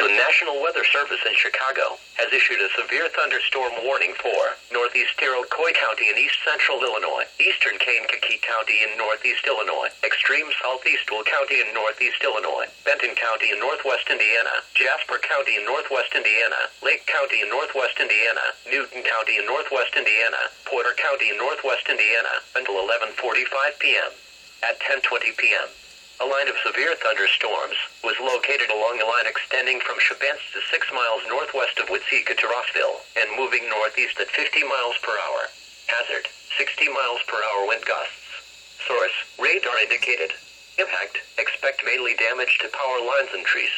The National Weather Service in Chicago has issued a severe thunderstorm warning for northeast Iroquois County in east central Illinois, eastern Kankakee County in northeast Illinois, extreme southeast Will County in northeast Illinois, Benton County in northwest Indiana, Jasper County in northwest Indiana, Lake County in northwest Indiana, Newton County in northwest Indiana, Porter County in northwest Indiana, until 11:45 p.m. At 10:20 p.m., a line of severe thunderstorms was located along a line extending from Shabance to 6 miles northwest of Watseka to Rossville and moving northeast at 50 miles per hour. Hazard, 60 miles per hour wind gusts. Source, radar indicated. Impact, expect mainly damage to power lines and trees.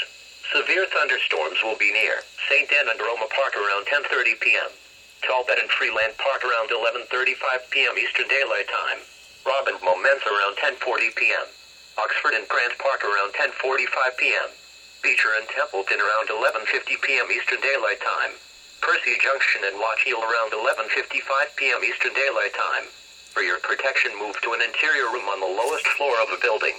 Severe thunderstorms will be near St. Anne and Roma Park around 10:30 p.m. Talbot and Freeland Park around 11:35 p.m. Eastern Daylight Time. Robin Moments around 10:40 p.m. Oxford and Grant Park around 10:45 p.m. Beecher and Templeton around 11:50 p.m. Eastern Daylight Time. Percy Junction and Watch Hill around 11:55 p.m. Eastern Daylight Time. For your protection, move to an interior room on the lowest floor of a building.